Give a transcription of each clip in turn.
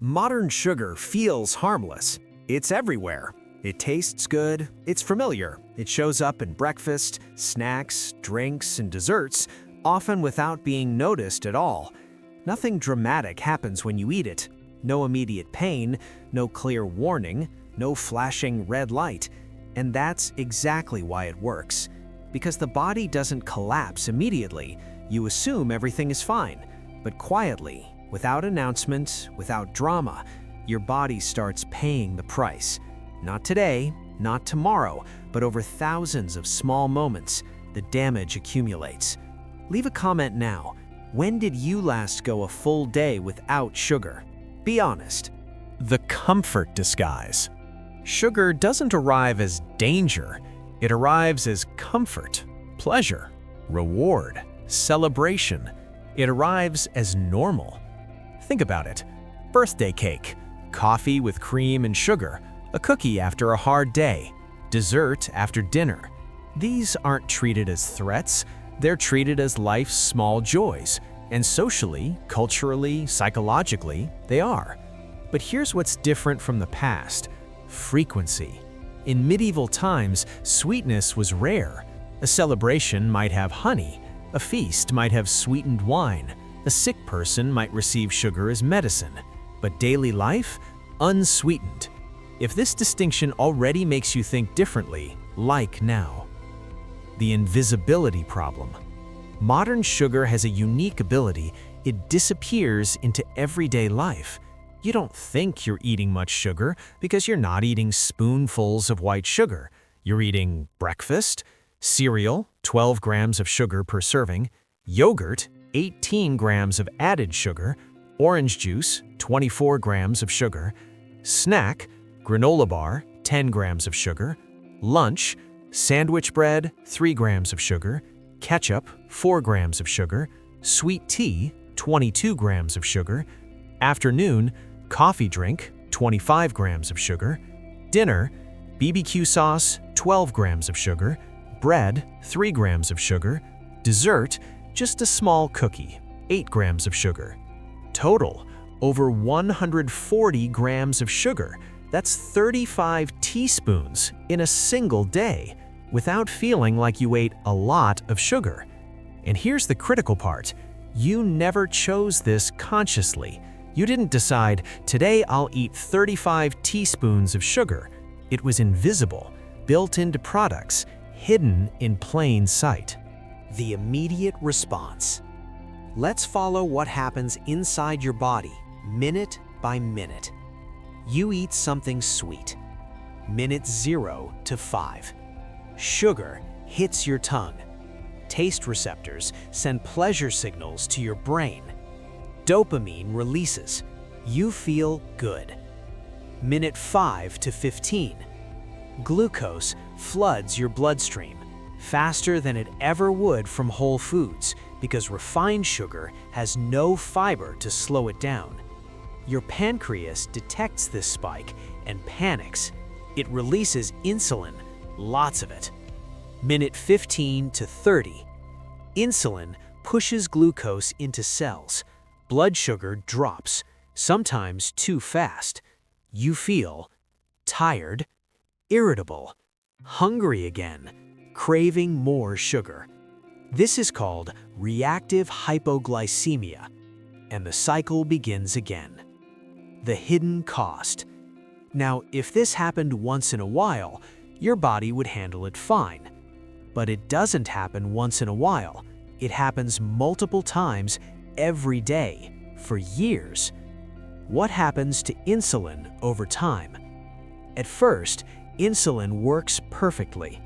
Modern sugar feels harmless. It's everywhere. It tastes good, it's familiar. It shows up in breakfast, snacks, drinks, and desserts, often without being noticed at all. Nothing dramatic happens when you eat it. No immediate pain, no clear warning, no flashing red light. And that's exactly why it works. Because the body doesn't collapse immediately. You assume everything is fine. But quietly, without announcement, without drama, your body starts paying the price. Not today, not tomorrow, but over thousands of small moments, the damage accumulates. Leave a comment now. When did you last go a full day without sugar? Be honest. The comfort disguise. Sugar doesn't arrive as danger. It arrives as comfort, pleasure, reward, celebration. It arrives as normal. Think about it. Birthday cake, coffee with cream and sugar, a cookie after a hard day, dessert after dinner. These aren't treated as threats. They're treated as life's small joys. And socially, culturally, psychologically, they are. But here's what's different from the past: frequency. In medieval times, sweetness was rare. A celebration might have honey. A feast might have sweetened wine. A sick person might receive sugar as medicine. But daily life? Unsweetened. If this distinction already makes you think differently, like now. The invisibility problem. Modern sugar has a unique ability. It disappears into everyday life. You don't think you're eating much sugar because you're not eating spoonfuls of white sugar. You're eating breakfast, cereal, 12 grams of sugar per serving, yogurt, 18 grams of added sugar, orange juice, 24 grams of sugar, snack, granola bar, 10 grams of sugar, lunch, sandwich bread, 3 grams of sugar, ketchup, 4 grams of sugar, sweet tea, 22 grams of sugar, afternoon, coffee drink, 25 grams of sugar, dinner, BBQ sauce, 12 grams of sugar, bread, 3 grams of sugar, dessert, just a small cookie, 8 grams of sugar. Total, over 140 grams of sugar. That's 35 teaspoons in a single day, without feeling like you ate a lot of sugar. And here's the critical part. You never chose this consciously. You didn't decide, today I'll eat 35 teaspoons of sugar. It was invisible, built into products, hidden in plain sight. The immediate response. Let's follow what happens inside your body, minute by minute. You eat something sweet. Minute 0 to 5. Sugar hits your tongue. Taste receptors send pleasure signals to your brain. Dopamine releases. You feel good. Minute 5 to 15. Glucose floods your bloodstream faster than it ever would from whole foods because refined sugar has no fiber to slow it down. Your pancreas detects this spike and panics. It releases insulin, lots of it. Minute 15 to 30. Insulin pushes glucose into cells. Blood sugar drops, sometimes too fast. You feel tired, irritable, hungry again, craving more sugar. This is called reactive hypoglycemia, and the cycle begins again. The hidden cost. Now, if this happened once in a while, your body would handle it fine. But it doesn't happen once in a while. It happens multiple times every day, for years. What happens to insulin over time? At first, insulin works perfectly.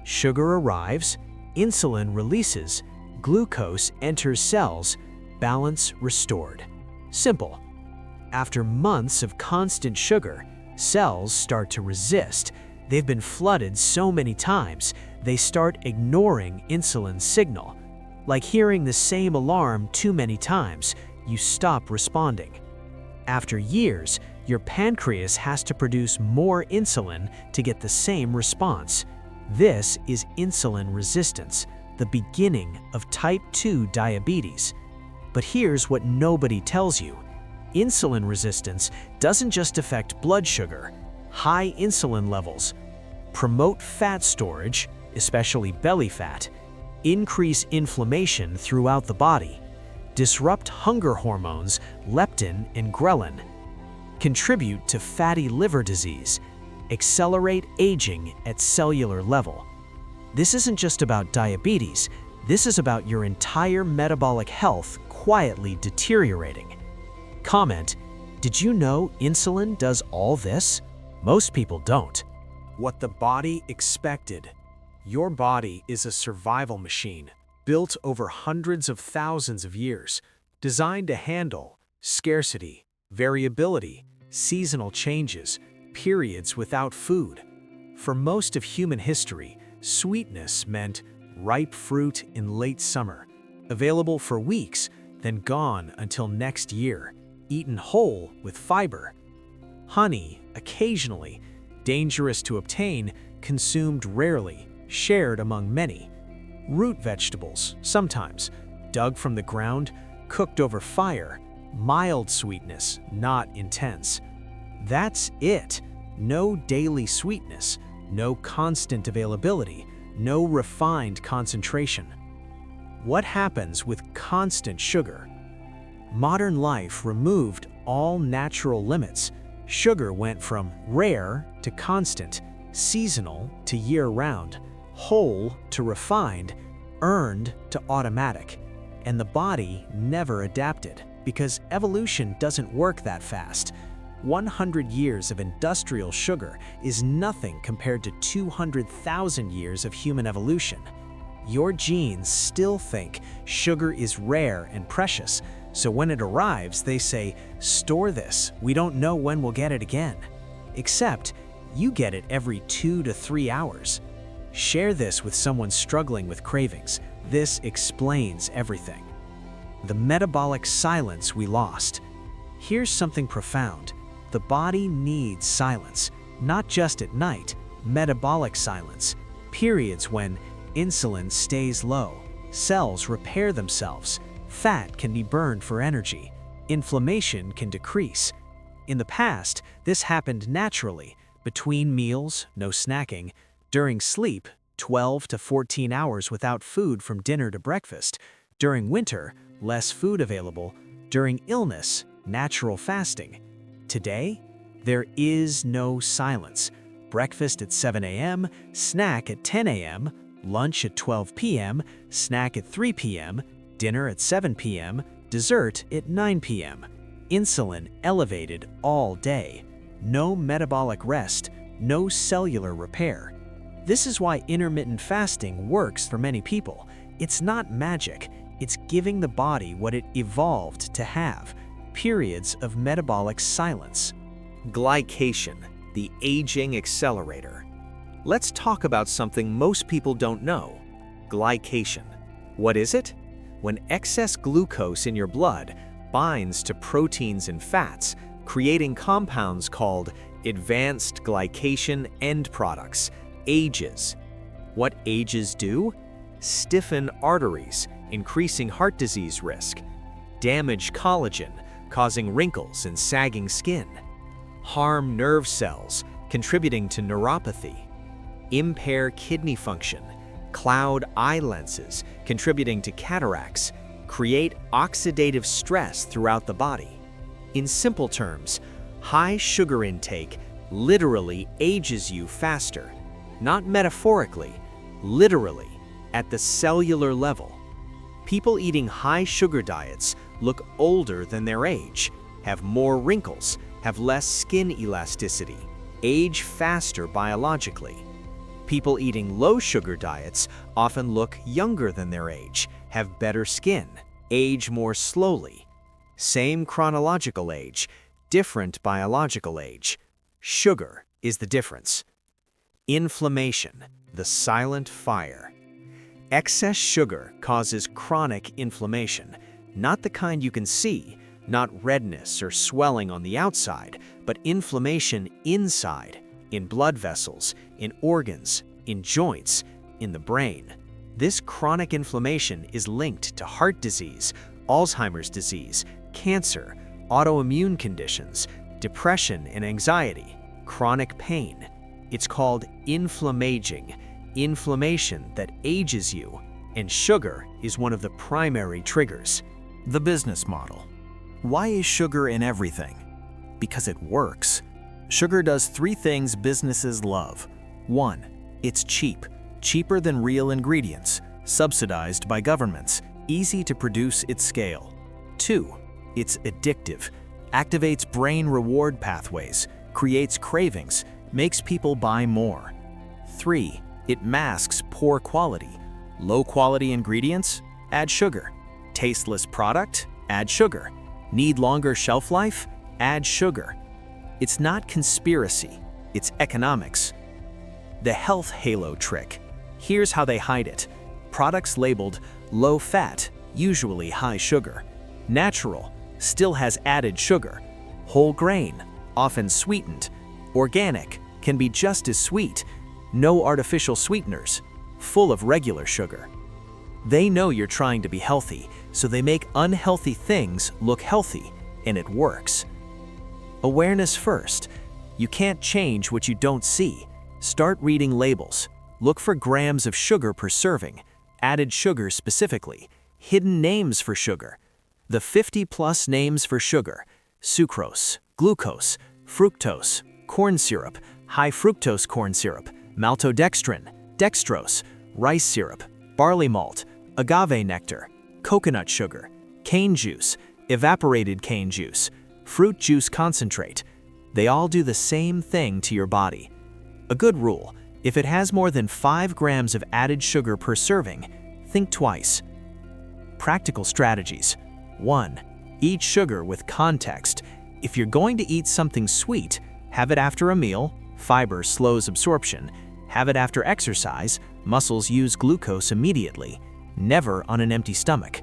Sugar arrives, insulin releases, glucose enters cells, balance restored. Simple. After months of constant sugar, cells start to resist. They've been flooded so many times, they start ignoring insulin's signal. Like hearing the same alarm too many times, you stop responding. After years, your pancreas has to produce more insulin to get the same response. This is insulin resistance, the beginning of type 2 diabetes. But here's what nobody tells you. Insulin resistance doesn't just affect blood sugar. High insulin levels promote fat storage, especially belly fat, increase inflammation throughout the body, disrupt hunger hormones leptin and ghrelin, contribute to fatty liver disease, accelerate aging at cellular level. This isn't just about diabetes, this is about your entire metabolic health quietly deteriorating. Comment, did you know insulin does all this? Most people don't. What the body expected. Your body is a survival machine, built over hundreds of thousands of years, designed to handle scarcity, variability, seasonal changes, periods without food. For most of human history, sweetness meant ripe fruit in late summer, available for weeks, then gone until next year, eaten whole with fiber. Honey, occasionally, dangerous to obtain, consumed rarely, shared among many. Root vegetables, sometimes, dug from the ground, cooked over fire, mild sweetness, not intense. That's it. No daily sweetness, no constant availability, no refined concentration. What happens with constant sugar? Modern life removed all natural limits. Sugar went from rare to constant, seasonal to year-round, whole to refined, earned to automatic. And the body never adapted, because evolution doesn't work that fast. 100 years of industrial sugar is nothing compared to 200,000 years of human evolution. Your genes still think sugar is rare and precious, so when it arrives, they say, "Store this, we don't know when we'll get it again." Except, you get it every 2 to 3 hours. Share this with someone struggling with cravings. This explains everything. The metabolic silence we lost. Here's something profound. The body needs silence, not just at night, metabolic silence, periods when insulin stays low, cells repair themselves, fat can be burned for energy, inflammation can decrease. In the past, this happened naturally, between meals, no snacking, during sleep, 12 to 14 hours without food from dinner to breakfast, during winter, less food available, during illness, natural fasting. Today, there is no silence. Breakfast at 7 a.m., snack at 10 a.m., lunch at 12 p.m., snack at 3 p.m., dinner at 7 p.m., dessert at 9 p.m. Insulin elevated all day. No metabolic rest, no cellular repair. This is why intermittent fasting works for many people. It's not magic, it's giving the body what it evolved to have. Periods of metabolic silence. Glycation, the aging accelerator. Let's talk about something most people don't know. Glycation. What is it? When excess glucose in your blood binds to proteins and fats, creating compounds called advanced glycation end products, AGEs. What AGEs do? Stiffen arteries, increasing heart disease risk. Damage collagen, causing wrinkles and sagging skin. Harm nerve cells, contributing to neuropathy. Impair kidney function. Cloud eye lenses, contributing to cataracts. Create oxidative stress throughout the body. In simple terms, high sugar intake literally ages you faster. Not metaphorically, literally, at the cellular level. People eating high sugar diets look older than their age, have more wrinkles, have less skin elasticity, age faster biologically. People eating low sugar diets often look younger than their age, have better skin, age more slowly. Same chronological age, different biological age. Sugar is the difference. Inflammation, the silent fire. Excess sugar causes chronic inflammation, not the kind you can see, not redness or swelling on the outside, but inflammation inside, in blood vessels, in organs, in joints, in the brain. This chronic inflammation is linked to heart disease, Alzheimer's disease, cancer, autoimmune conditions, depression and anxiety, chronic pain. It's called inflammaging, inflammation that ages you, and sugar is one of the primary triggers. The business model. Why is sugar in everything? Because it works. Sugar does 3 things businesses love. 1. It's cheap, cheaper than real ingredients, subsidized by governments, easy to produce at scale. 2. It's addictive, activates brain reward pathways, creates cravings, makes people buy more. 3. It masks poor quality. Low quality ingredients? Add sugar. Tasteless product? Add sugar. Need longer shelf life? Add sugar. It's not conspiracy, it's economics. The health halo trick. Here's how they hide it. Products labeled low fat, usually high sugar. Natural, still has added sugar. Whole grain, often sweetened. Organic, can be just as sweet. No artificial sweeteners, full of regular sugar. They know you're trying to be healthy, so they make unhealthy things look healthy, and it works. Awareness first. You can't change what you don't see. Start reading labels. Look for grams of sugar per serving, added sugar specifically, hidden names for sugar. The 50+ names for sugar: sucrose, glucose, fructose, corn syrup, high fructose corn syrup, maltodextrin, dextrose, rice syrup, barley malt, agave nectar, coconut sugar, cane juice, evaporated cane juice, fruit juice concentrate. They all do the same thing to your body. A good rule: if it has more than 5 grams of added sugar per serving, think twice. Practical strategies. 1. Eat sugar with context. If you're going to eat something sweet, have it after a meal, fiber slows absorption. Have it after exercise, muscles use glucose immediately. Never on an empty stomach.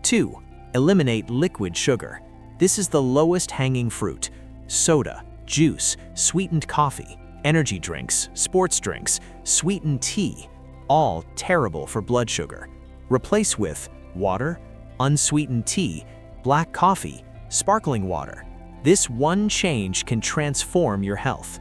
2. Eliminate liquid sugar. This is the lowest hanging fruit. Soda, juice, sweetened coffee, energy drinks, sports drinks, sweetened tea, all terrible for blood sugar. Replace with water, unsweetened tea, black coffee, sparkling water. This one change can transform your health.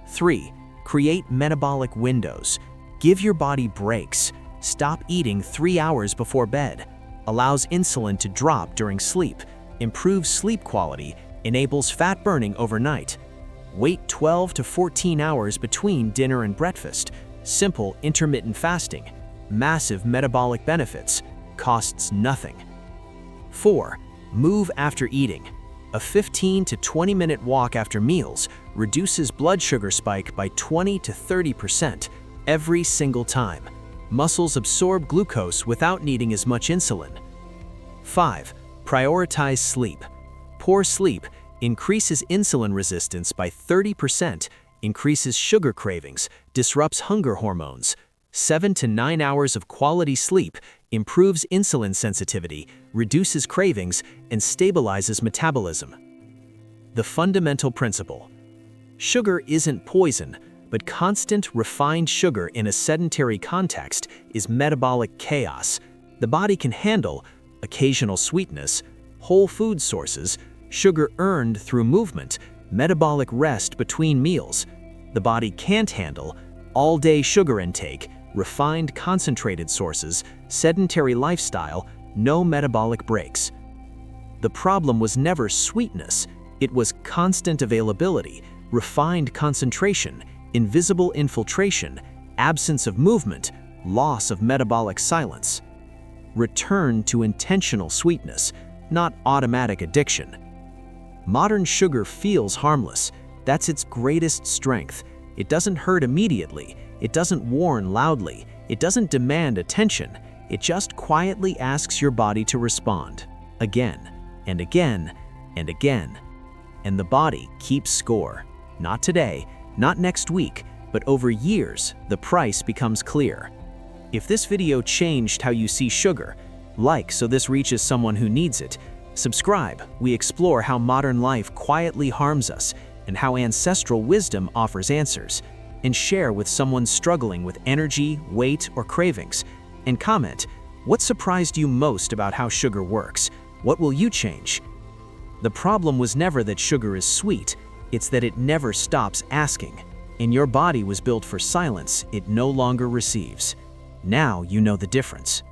3. Create metabolic windows. Give your body breaks. Stop eating 3 hours before bed. Allows insulin to drop during sleep. Improves sleep quality. Enables fat burning overnight. Wait 12 to 14 hours between dinner and breakfast. Simple intermittent fasting. Massive metabolic benefits. Costs nothing. 4. Move after eating. A 15 to 20 minute walk after meals reduces blood sugar spike by 20 to 30% every single time. Muscles absorb glucose without needing as much insulin. 5. Prioritize sleep. Poor sleep increases insulin resistance by 30%, increases sugar cravings, disrupts hunger hormones. 7 to 9 hours of quality sleep improves insulin sensitivity, reduces cravings, and stabilizes metabolism. The fundamental principle: sugar isn't poison, but constant refined sugar in a sedentary context is metabolic chaos. The body can handle occasional sweetness, whole food sources, sugar earned through movement, metabolic rest between meals. The body can't handle all-day sugar intake, refined concentrated sources, sedentary lifestyle, no metabolic breaks. The problem was never sweetness, it was constant availability, refined concentration, invisible infiltration, absence of movement, loss of metabolic silence. Return to intentional sweetness, not automatic addiction. Modern sugar feels harmless. That's its greatest strength. It doesn't hurt immediately. It doesn't warn loudly. It doesn't demand attention. It just quietly asks your body to respond. Again, and again, and again. And the body keeps score. Not today, not next week, but over years, the price becomes clear. If this video changed how you see sugar, like so this reaches someone who needs it. Subscribe, we explore how modern life quietly harms us and how ancestral wisdom offers answers. And share with someone struggling with energy, weight, or cravings. And comment, what surprised you most about how sugar works? What will you change? The problem was never that sugar is sweet, it's that it never stops asking. And your body was built for silence it no longer receives. Now you know the difference.